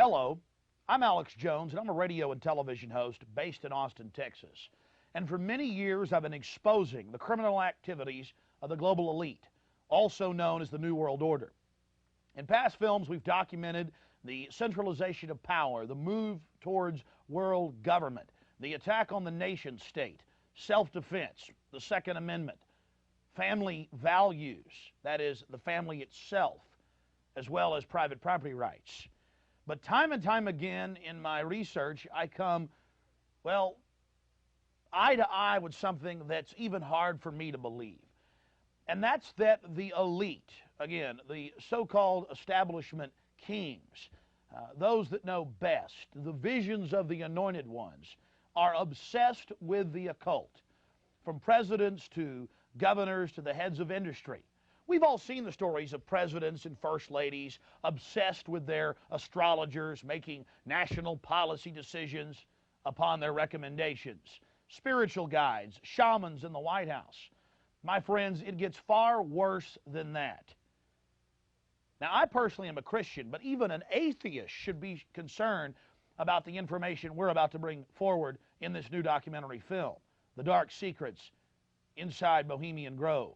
Hello, I'm Alex Jones, and I'm a radio and television host based in Austin, Texas. And for many years, I've been exposing the criminal activities of the global elite, also known as the New World Order. In past films, we've documented the centralization of power, the move towards world government, the attack on the nation state, self-defense, the Second Amendment, family values, that is, the family itself, as well as private property rights. But time and time again in my research, I come, well, eye to eye with something that's even hard for me to believe. And that's that the elite, again, the so-called establishment kings, those that know best, the visions of the anointed ones, are obsessed with the occult, from presidents to governors to the heads of industry. We've all seen the stories of presidents and first ladies obsessed with their astrologers, making national policy decisions upon their recommendations. Spiritual guides, shamans in the White House. My friends, it gets far worse than that. Now, I personally am a Christian, but even an atheist should be concerned about the information we're about to bring forward in this new documentary film, The Dark Secrets Inside Bohemian Grove.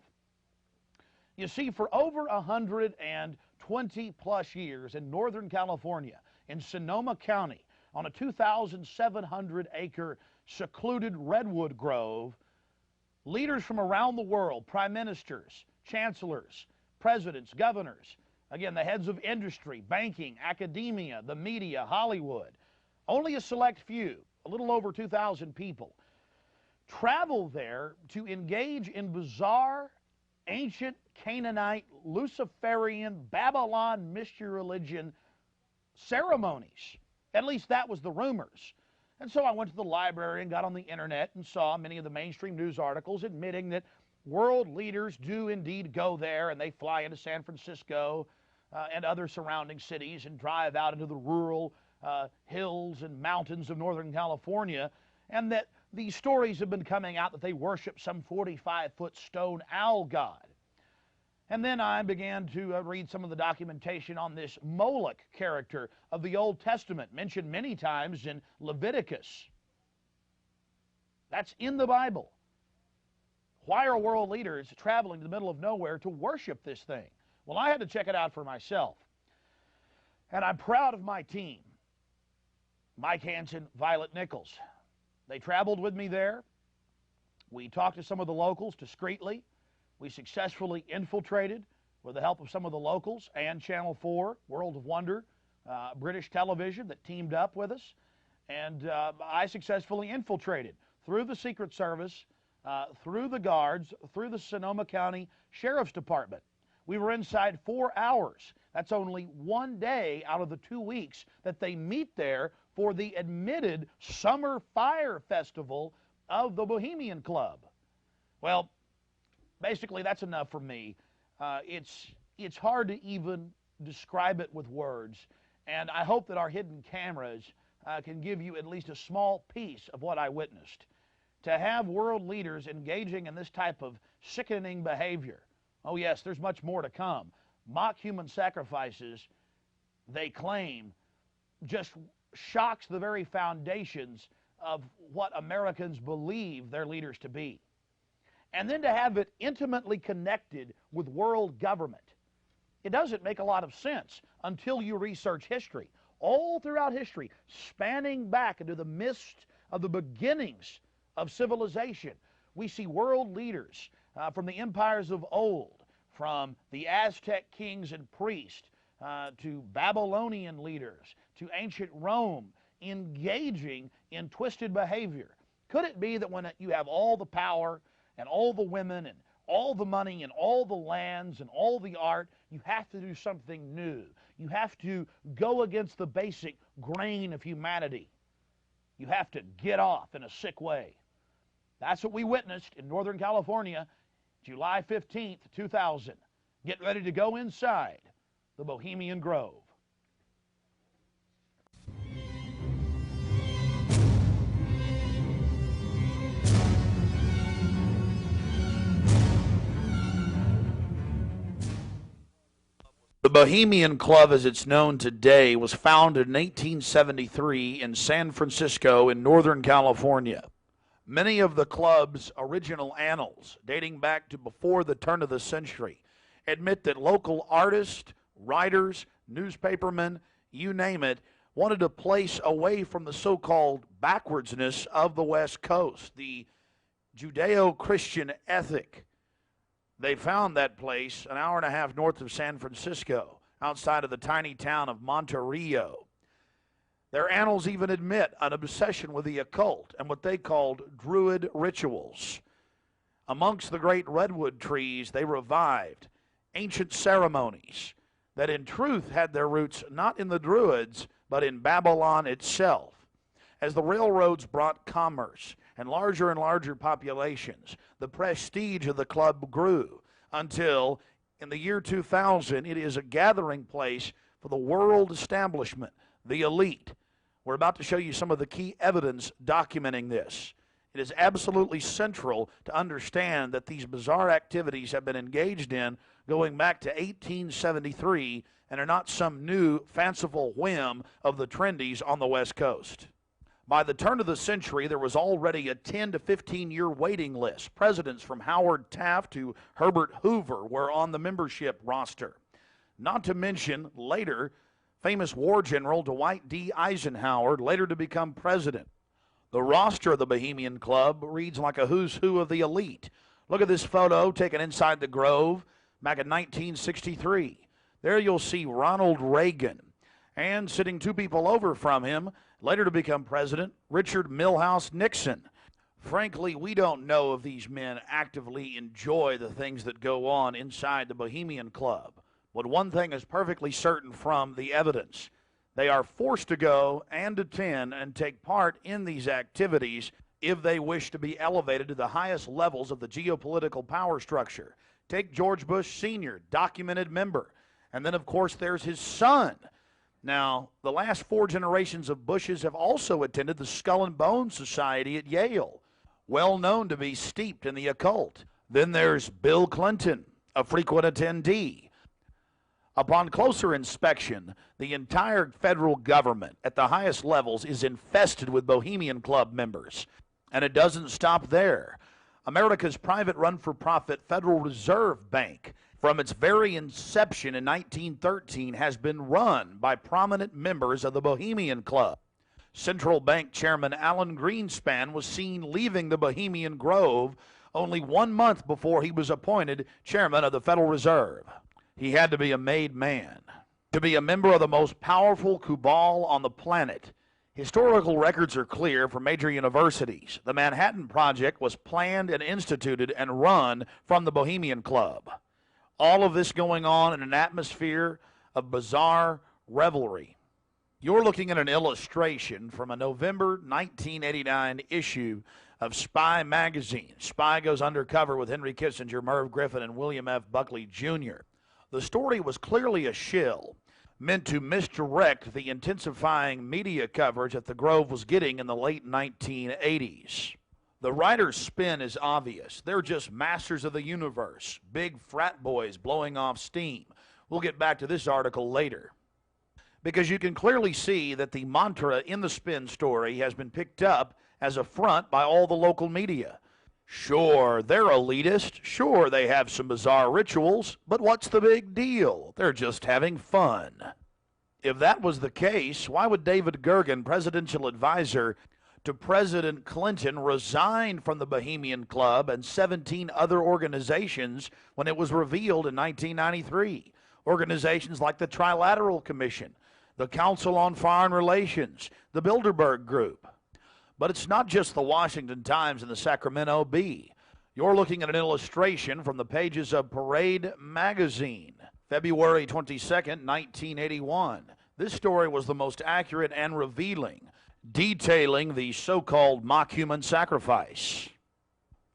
You see, for over 120 plus years in Northern California, in Sonoma County, on a 2,700-acre secluded redwood grove, leaders from around the world, prime ministers, chancellors, presidents, governors, again, the heads of industry, banking, academia, the media, Hollywood, only a select few, a little over 2,000 people, travel there to engage in bizarre, ancient Canaanite, Luciferian, Babylon mystery religion ceremonies. At least that was the rumors. And so I went to the library and got on the internet and saw many of the mainstream news articles admitting that world leaders do indeed go there, and they fly into San Francisco and other surrounding cities and drive out into the rural hills and mountains of Northern California, and that these stories have been coming out that they worship some 45-foot stone owl god. And then I began to read some of the documentation on this Moloch character of the Old Testament, mentioned many times in Leviticus. That's in the Bible. Why are world leaders traveling to the middle of nowhere to worship this thing? Well, I had to check it out for myself. And I'm proud of my team. Mike Hansen, Violet Nichols. They traveled with me there. We talked to some of the locals discreetly. We successfully infiltrated, with the help of some of the locals and Channel 4, World of Wonder, British television that teamed up with us. And I successfully infiltrated through the Secret Service, through the guards, through the Sonoma County Sheriff's Department. We were inside 4 hours. That's only one day out of the 2 weeks that they meet there for the admitted Summer Fire Festival of the Bohemian Club. Well, basically, that's enough for me. It's hard to even describe it with words, and I hope that our hidden cameras can give you at least a small piece of what I witnessed. To have world leaders engaging in this type of sickening behavior, oh yes, there's much more to come. Mock human sacrifices, they claim, just shocks the very foundations of what Americans believe their leaders to be. And then to have it intimately connected with world government. It doesn't make a lot of sense until you research history. All throughout history, spanning back into the midst of the beginnings of civilization, we see world leaders from the empires of old, from the Aztec kings and priests, to Babylonian leaders, to ancient Rome, engaging in twisted behavior. Could it be that when you have all the power and all the women and all the money and all the lands and all the art, you have to do something new? You have to go against the basic grain of humanity. You have to get off in a sick way. That's what we witnessed in Northern California, July 15th, 2000. Get ready to go inside the Bohemian Grove. The Bohemian Club, as it's known today, was founded in 1873 in San Francisco in Northern California. Many of the club's original annals, dating back to before the turn of the century, admit that local artists, writers, newspapermen, you name it, wanted a place away from the so-called backwardsness of the West Coast, the Judeo-Christian ethic. They found that place an hour and a half north of San Francisco, outside of the tiny town of Monterey. Their annals even admit an obsession with the occult and what they called druid rituals. Amongst the great redwood trees, they revived ancient ceremonies that in truth had their roots not in the Druids, but in Babylon itself. As the railroads brought commerce and larger populations, the prestige of the club grew until, in the year 2000, it is a gathering place for the world establishment, the elite. We're about to show you some of the key evidence documenting this. It is absolutely central to understand that these bizarre activities have been engaged in going back to 1873 and are not some new fanciful whim of the trendies on the West Coast. By the turn of the century, there was already a 10 to 15-year waiting list. Presidents from Howard Taft to Herbert Hoover were on the membership roster. Not to mention, later, famous war general Dwight D. Eisenhower, later to become president. The roster of the Bohemian Club reads like a who's who of the elite. Look at this photo taken inside the Grove back in 1963. There you'll see Ronald Reagan, and sitting two people over from him, later to become president, Richard Milhous Nixon. Frankly, we don't know if these men actively enjoy the things that go on inside the Bohemian Club. But one thing is perfectly certain from the evidence. They are forced to go and attend and take part in these activities if they wish to be elevated to the highest levels of the geopolitical power structure. Take George Bush Sr., documented member. And then, of course, there's his son. Now, the last 4 generations of Bushes have also attended the Skull and Bones Society at Yale, well known to be steeped in the occult. Then there's Bill Clinton, a frequent attendee. Upon closer inspection, the entire federal government at the highest levels is infested with Bohemian Club members. And it doesn't stop there. America's private run-for-profit Federal Reserve Bank, from its very inception in 1913, has been run by prominent members of the Bohemian Club. Central Bank Chairman Alan Greenspan was seen leaving the Bohemian Grove only 1 month before he was appointed chairman of the Federal Reserve. He had to be a made man. To be a member of the most powerful cabal on the planet. Historical records are clear from major universities. The Manhattan Project was planned and instituted and run from the Bohemian Club. All of this going on in an atmosphere of bizarre revelry. You're looking at an illustration from a November 1989 issue of Spy magazine. Spy goes undercover with Henry Kissinger, Merv Griffin, and William F. Buckley Jr. The story was clearly a shill, meant to misdirect the intensifying media coverage that the Grove was getting in the late 1980s. The writer's spin is obvious. They're just masters of the universe, big frat boys blowing off steam. We'll get back to this article later. Because you can clearly see that the mantra in the spin story has been picked up as a front by all the local media. Sure, they're elitist. Sure, they have some bizarre rituals. But what's the big deal? They're just having fun. If that was the case, why would David Gergen, presidential advisor to President Clinton, resign from the Bohemian Club and 17 other organizations when it was revealed in 1993? Organizations like the Trilateral Commission, the Council on Foreign Relations, the Bilderberg Group. But it's not just the Washington Times and the Sacramento Bee. You're looking at an illustration from the pages of Parade magazine, February 22nd, 1981. This story was the most accurate and revealing, detailing the so-called mock human sacrifice.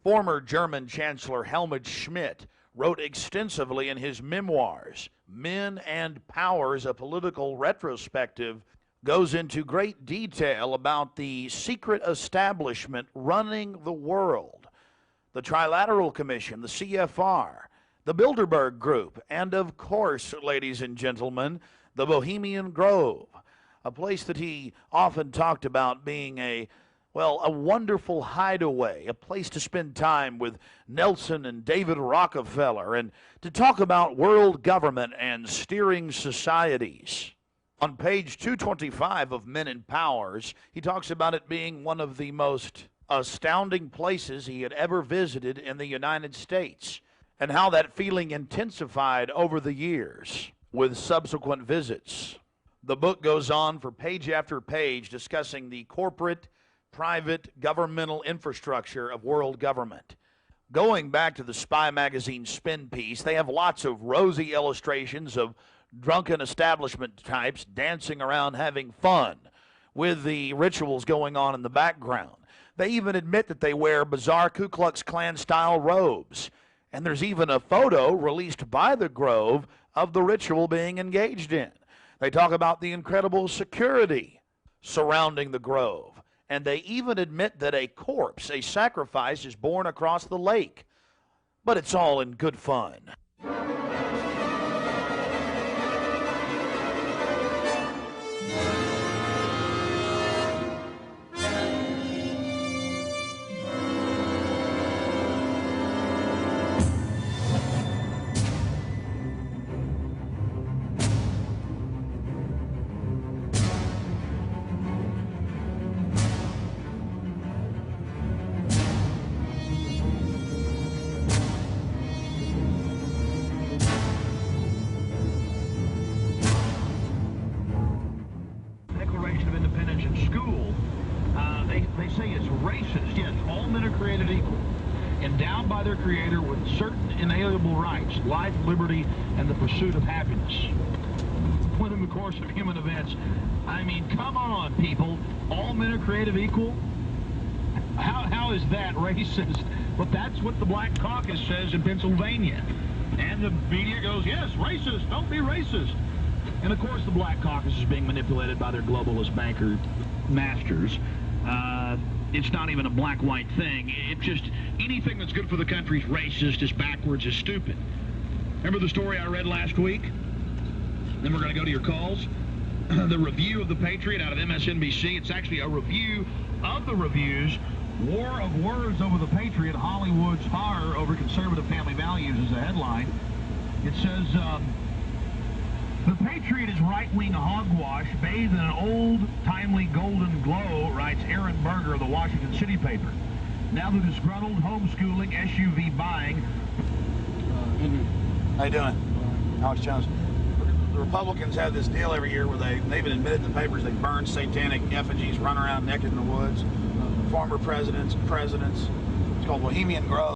Former German Chancellor Helmut Schmidt wrote extensively in his memoirs, Men and Powers, a Political Retrospective, goes into great detail about the secret establishment running the world. The Trilateral Commission, the CFR, the Bilderberg Group, and of course, ladies and gentlemen, the Bohemian Grove, a place that he often talked about being a wonderful hideaway, a place to spend time with Nelson and David Rockefeller, and to talk about world government and steering societies. On page 225 of Men in Powers, he talks about it being one of the most astounding places he had ever visited in the United States, and how that feeling intensified over the years with subsequent visits. The book goes on for page after page discussing the corporate, private, governmental infrastructure of world government. Going back to the Spy magazine spin piece, they have lots of rosy illustrations of drunken establishment types dancing around having fun with the rituals going on in the background. They even admit that they wear bizarre Ku Klux Klan style robes. And there's even a photo released by the Grove of the ritual being engaged in. They talk about the incredible security surrounding the Grove. And they even admit that a corpse, a sacrifice, is born across the lake. But it's all in good fun. They say it's racist. Yes, all men are created equal, endowed by their Creator with certain inalienable rights, life, liberty, and the pursuit of happiness. Within the course of human events, I mean, come on, people. All men are created equal? How is that racist? Well, that's what the Black Caucus says in Pennsylvania. And the media goes, yes, racist, don't be racist. And of course the Black Caucus is being manipulated by their globalist banker masters. It's not even a black-white thing. It's just anything that's good for the country is racist, is backwards, is stupid. Remember the story I read last week? Then we're going to go to your calls. The review of The Patriot out of MSNBC. It's actually a review of the reviews. War of Words over The Patriot, Hollywood's horror over conservative family values is the headline. It says, The Patriot is right-wing hogwash bathed in an old, timely golden glow, writes Aaron Berger of the Washington City paper. Now the disgruntled homeschooling, SUV buying. Andrew. How you doing? Alex Jones. The Republicans have this deal every year where they even admitted in the papers they burn satanic effigies, run around naked in the woods. Former presidents. It's called Bohemian Grove.